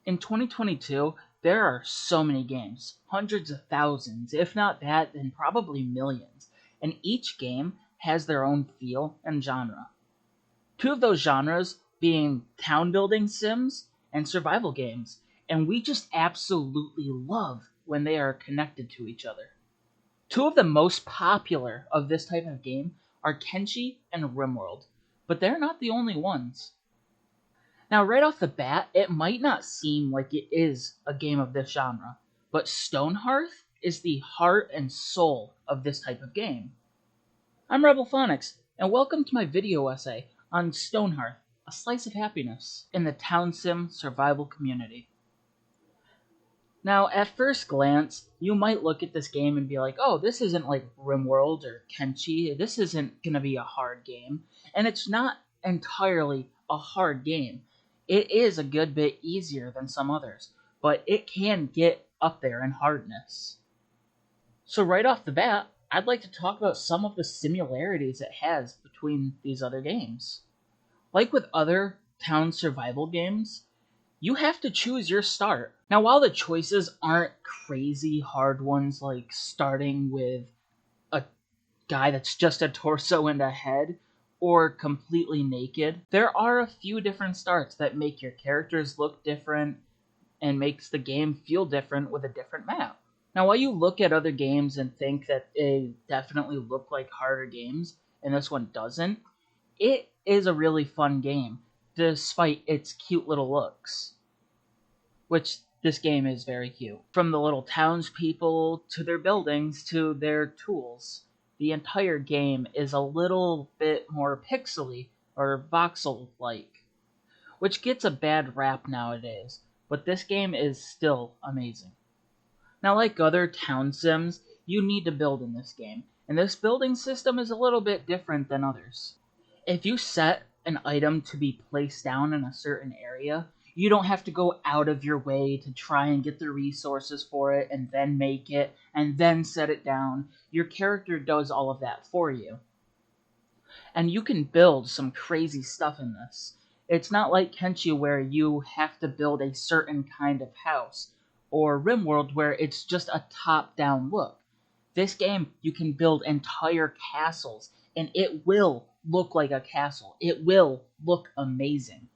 In 2022, there are so many games, hundreds of thousands, if not that, then probably millions, and each game has their own feel and genre. Two of those genres being town building sims and survival games, and we just absolutely love when they are connected to each other. Two of the most popular of this type of game are Kenshi and RimWorld, but they're not the only ones. Now, right off the bat, it might not seem like it is a game of this genre, but StoneHearth is the heart and soul of this type of game. I'm Rebel Phonics, and welcome to my video essay on StoneHearth, a slice of happiness in the town sim survival community. Now, at first glance, you might look at this game and be like, oh, this isn't like RimWorld or Kenshi, this isn't going to be a hard game, and it's not entirely a hard game. It is a good bit easier than some others, but it can get up there in hardness. So right off the bat, I'd like to talk about some of the similarities it has between these other games. Like with other town survival games, you have to choose your start. Now, while the choices aren't crazy hard ones, like starting with a guy that's just a torso and a head, or completely naked, there are a few different starts that make your characters look different and makes the game feel different with a different map. Now, while you look at other games and think that they definitely look like harder games, and this one doesn't, it is a really fun game, despite its cute little looks. Which, this game is very cute. From the little townspeople, to their buildings, to their tools. The entire game is a little bit more pixely or voxel-like, which gets a bad rap nowadays, but this game is still amazing. Now, like other town sims, you need to build in this game, and this building system is a little bit different than others. If you set an item to be placed down in a certain area, you don't have to go out of your way to try and get the resources for it and then make it and then set it down. Your character does all of that for you. And you can build some crazy stuff in this. It's not like Kenshi where you have to build a certain kind of house, or RimWorld where it's just a top-down look. This game, you can build entire castles, and it will look like a castle. It will look amazing.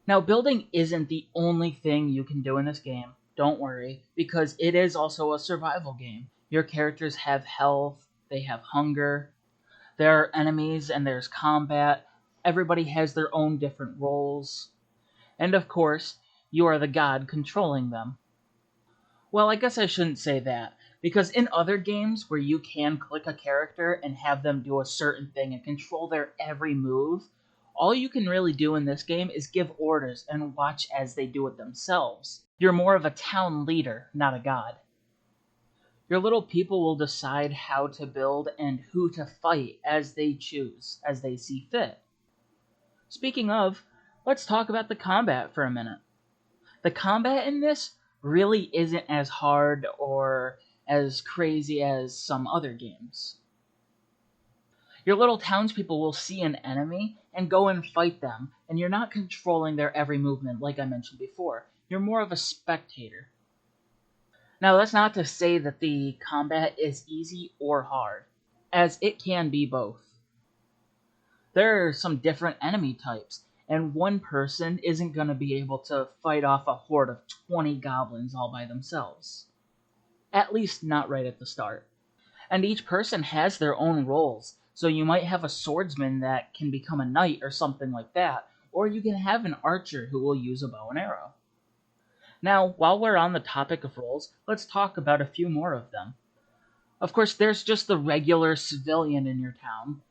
Now, building isn't the only thing you can do in this game, don't worry, because it is also a survival game. Your characters have health, they have hunger, there are enemies and there's combat, everybody has their own different roles, and of course, you are the god controlling them. Well, I guess I shouldn't say that, because in other games where you can click a character and have them do a certain thing and control their every move, all you can really do in this game is give orders and watch as they do it themselves. You're more of a town leader, not a god. Your little people will decide how to build and who to fight as they choose, as they see fit. Speaking of, let's talk about the combat for a minute. The combat in this really isn't as hard or as crazy as some other games. Your little townspeople will see an enemy and go and fight them, and you're not controlling their every movement like I mentioned before. You're more of a spectator. Now, that's not to say that the combat is easy or hard, as it can be both. There are some different enemy types, and one person isn't going to be able to fight off a horde of 20 goblins all by themselves. At least not right at the start. And each person has their own roles, so you might have a swordsman that can become a knight or something like that, or you can have an archer who will use a bow and arrow. Now, while we're on the topic of roles, let's talk about a few more of them. Of course, there's just the regular civilian in your town,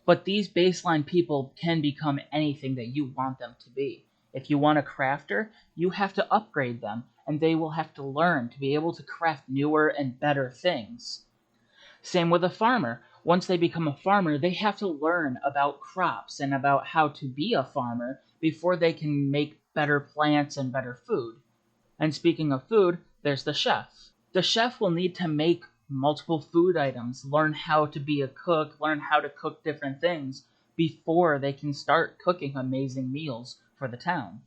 but these baseline people can become anything that you want them to be. If you want a crafter, you have to upgrade them, and they will have to learn to be able to craft newer and better things. Same with a farmer. Once they become a farmer, they have to learn about crops and about how to be a farmer before they can make better plants and better food. And speaking of food, there's the chef. The chef will need to make multiple food items, learn how to be a cook, learn how to cook different things before they can start cooking amazing meals for the town.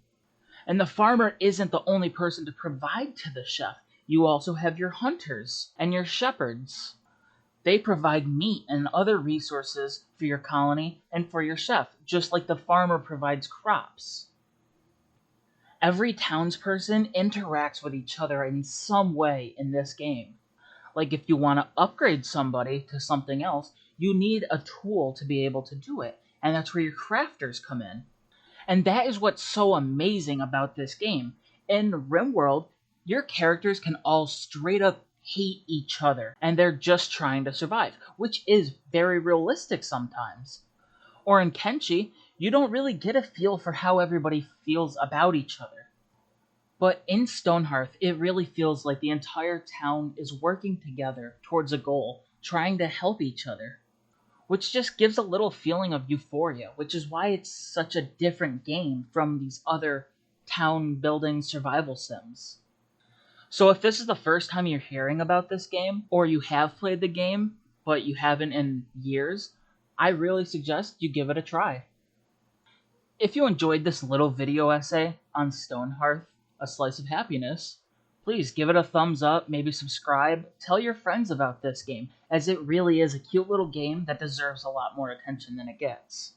And the farmer isn't the only person to provide to the chef. You also have your hunters and your shepherds. They provide meat and other resources for your colony and for your chef, just like the farmer provides crops. Every townsperson interacts with each other in some way in this game. Like if you want to upgrade somebody to something else, you need a tool to be able to do it, and that's where your crafters come in. And that is what's so amazing about this game. In RimWorld, your characters can all straight up hate each other, and they're just trying to survive, which is very realistic sometimes. Or in Kenshi, you don't really get a feel for how everybody feels about each other. But in StoneHearth, it really feels like the entire town is working together towards a goal, trying to help each other, which just gives a little feeling of euphoria, which is why it's such a different game from these other town building survival sims. So if this is the first time you're hearing about this game, or you have played the game, but you haven't in years, I really suggest you give it a try. If you enjoyed this little video essay on StoneHearth, A Slice of Happiness, please give it a thumbs up, maybe subscribe, tell your friends about this game, as it really is a cute little game that deserves a lot more attention than it gets.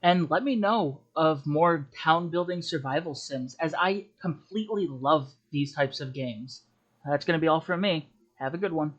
And let me know of more town building survival sims, as I completely love these types of games. That's going to be all from me. Have a good one.